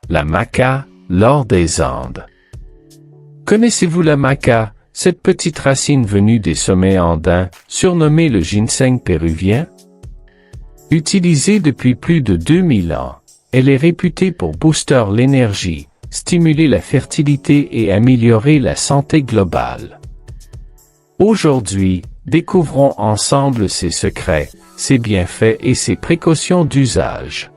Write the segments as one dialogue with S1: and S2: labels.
S1: La maca, l'or des Andes. Connaissez-vous la maca, cette petite racine venue des sommets andins, surnommée le ginseng péruvien? Utilisée depuis plus de 2000 ans, elle est réputée pour booster l'énergie, stimuler la fertilité et améliorer la santé globale. Aujourd'hui, découvrons ensemble ses secrets, ses bienfaits et ses précautions d'usage.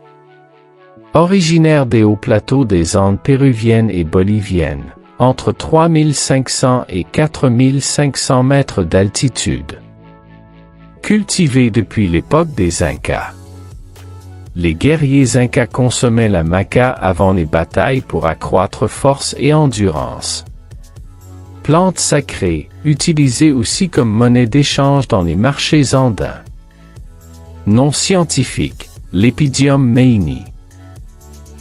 S1: Originaire des hauts plateaux des Andes péruviennes et boliviennes, entre 3500 et 4500 mètres d'altitude. Cultivée depuis l'époque des Incas. Les guerriers Incas consommaient la maca avant les batailles pour accroître force et endurance. Plante sacrée, utilisée aussi comme monnaie d'échange dans les marchés andins. Nom scientifique, Lepidium mayni.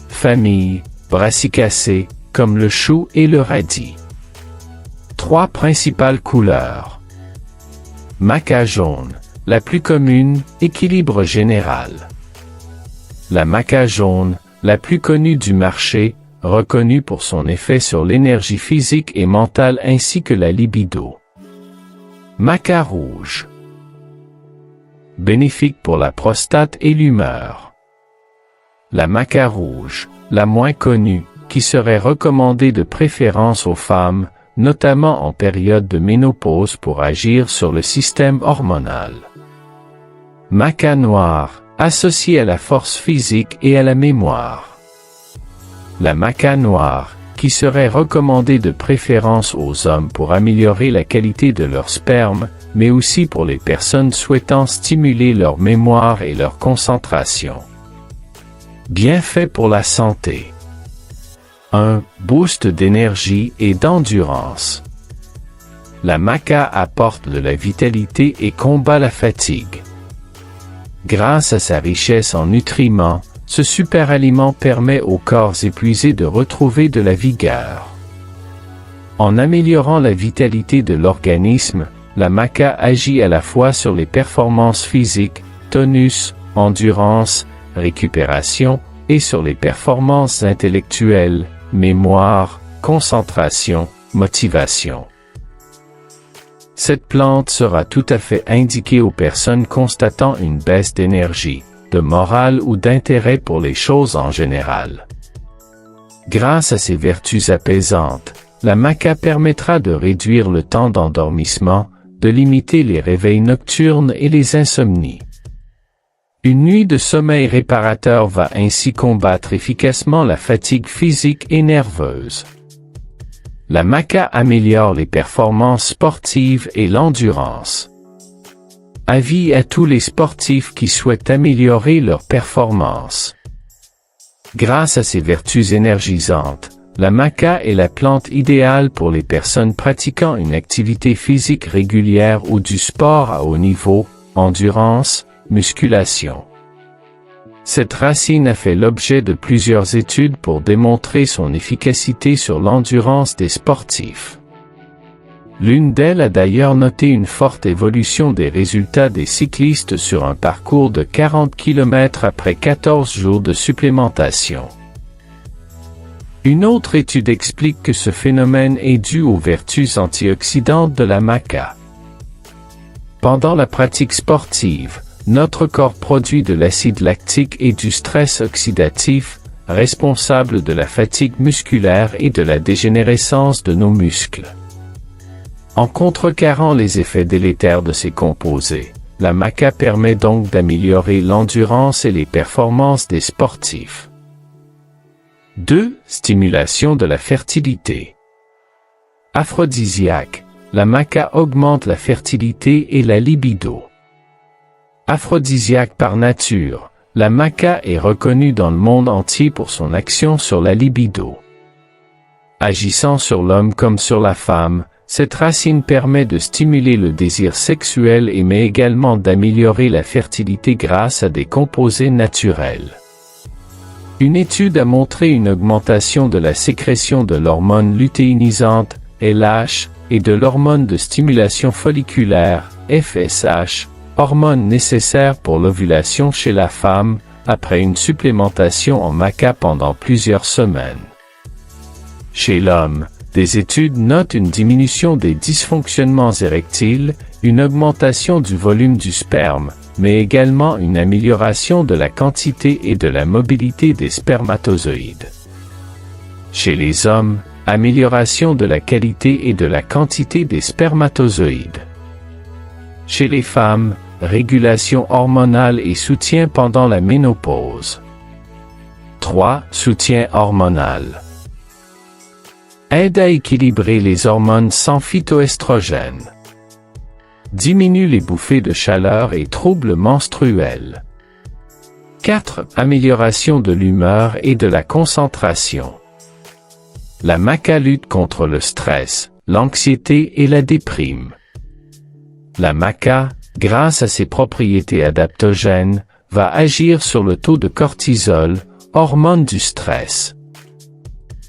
S1: Famille, Brassicacées, comme le chou et le radis. 3 principales couleurs. Maca jaune, la plus commune, équilibre général. La maca jaune, la plus connue du marché, reconnue pour son effet sur l'énergie physique et mentale ainsi que la libido. Maca rouge. Bénéfique pour la prostate et l'humeur. La maca rouge, la moins connue, qui serait recommandée de préférence aux femmes, notamment en période de ménopause pour agir sur le système hormonal. Maca noire, associée à la force physique et à la mémoire. La maca noire, qui serait recommandée de préférence aux hommes pour améliorer la qualité de leur sperme, mais aussi pour les personnes souhaitant stimuler leur mémoire et leur concentration. Bienfaits pour la santé. 1. Boost d'énergie et d'endurance. La maca apporte de la vitalité et combat la fatigue. Grâce à sa richesse en nutriments, ce superaliment permet aux corps épuisés de retrouver de la vigueur. En améliorant la vitalité de l'organisme, la maca agit à la fois sur les performances physiques, tonus, endurance, récupération, et sur les performances intellectuelles, mémoire, concentration, motivation. Cette plante sera tout à fait indiquée aux personnes constatant une baisse d'énergie, de morale ou d'intérêt pour les choses en général. Grâce à ses vertus apaisantes, la maca permettra de réduire le temps d'endormissement, de limiter les réveils nocturnes et les insomnies. Une nuit de sommeil réparateur va ainsi combattre efficacement la fatigue physique et nerveuse. La maca améliore les performances sportives et l'endurance. Avis à tous les sportifs qui souhaitent améliorer leurs performances. Grâce à ses vertus énergisantes, la maca est la plante idéale pour les personnes pratiquant une activité physique régulière ou du sport à haut niveau, endurance, musculation. Cette racine a fait l'objet de plusieurs études pour démontrer son efficacité sur l'endurance des sportifs. L'une d'elles a d'ailleurs noté une forte évolution des résultats des cyclistes sur un parcours de 40 km après 14 jours de supplémentation. Une autre étude explique que ce phénomène est dû aux vertus antioxydantes de la maca. Pendant la pratique sportive, notre corps produit de l'acide lactique et du stress oxydatif, responsable de la fatigue musculaire et de la dégénérescence de nos muscles. En contrecarrant les effets délétères de ces composés, la maca permet donc d'améliorer l'endurance et les performances des sportifs. 2. Stimulation de la fertilité. Aphrodisiaque, la maca augmente la fertilité et la libido. Aphrodisiaque par nature, la maca est reconnue dans le monde entier pour son action sur la libido. Agissant sur l'homme comme sur la femme, cette racine permet de stimuler le désir sexuel et mais également d'améliorer la fertilité grâce à des composés naturels. Une étude a montré une augmentation de la sécrétion de l'hormone lutéinisante, LH, et de l'hormone de stimulation folliculaire, FSH, hormone nécessaire pour l'ovulation chez la femme, après une supplémentation en maca pendant plusieurs semaines. Chez l'homme, des études notent une diminution des dysfonctionnements érectiles, une augmentation du volume du sperme, mais également une amélioration de la quantité et de la mobilité des spermatozoïdes. Chez les hommes, amélioration de la qualité et de la quantité des spermatozoïdes. Chez les femmes, régulation hormonale et soutien pendant la ménopause. 3. Soutien hormonal. Aide à équilibrer les hormones sans phytoestrogènes. Diminue les bouffées de chaleur et troubles menstruels. 4. Amélioration de l'humeur et de la concentration. La maca lutte contre le stress, l'anxiété et la déprime. La maca, grâce à ses propriétés adaptogènes, va agir sur le taux de cortisol, hormone du stress.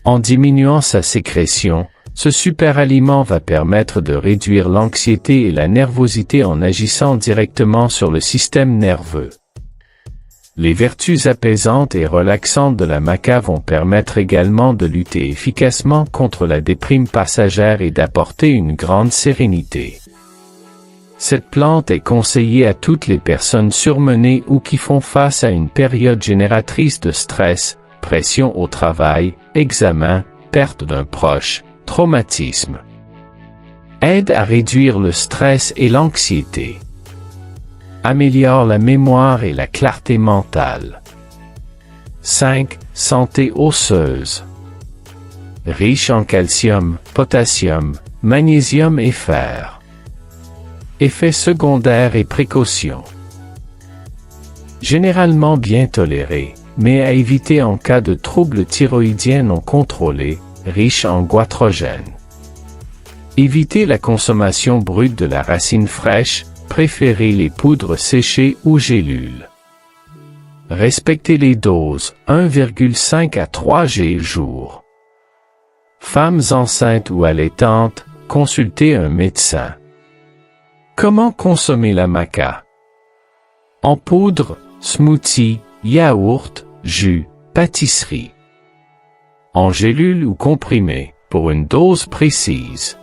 S1: En diminuant sa sécrétion, ce superaliment va permettre de réduire l'anxiété et la nervosité en agissant directement sur le système nerveux. Les vertus apaisantes et relaxantes de la maca vont permettre également de lutter efficacement contre la déprime passagère et d'apporter une grande sérénité. Cette plante est conseillée à toutes les personnes surmenées ou qui font face à une période génératrice de stress, pression au travail, examen, perte d'un proche, traumatisme. Aide à réduire le stress et l'anxiété. Améliore la mémoire et la clarté mentale. 5. Santé osseuse. Riche en calcium, potassium, magnésium et fer. Effets secondaires et précautions. Généralement bien toléré, mais à éviter en cas de troubles thyroïdiens non contrôlés, riche en goitrogène. Évitez la consommation brute de la racine fraîche, préférez les poudres séchées ou gélules. Respectez les doses, 1,5 à 3 g jour. Femmes enceintes ou allaitantes, consultez un médecin. Comment consommer la maca? En poudre, smoothie, yaourt, jus, pâtisserie. En gélule ou comprimé, pour une dose précise.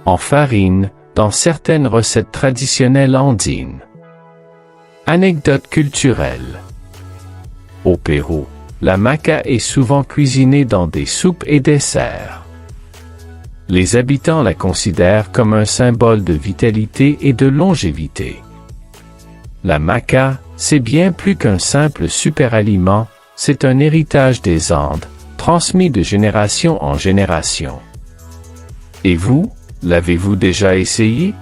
S1: En farine, dans certaines recettes traditionnelles andines. Anecdote culturelle. Au Pérou, la maca est souvent cuisinée dans des soupes et desserts. Les habitants la considèrent comme un symbole de vitalité et de longévité. La maca, c'est bien plus qu'un simple superaliment, c'est un héritage des Andes, transmis de génération en génération. Et vous, l'avez-vous déjà essayé?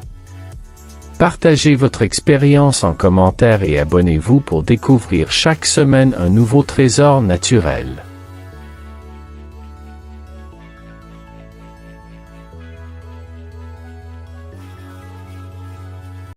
S1: Partagez votre expérience en commentaire et abonnez-vous pour découvrir chaque semaine un nouveau trésor naturel.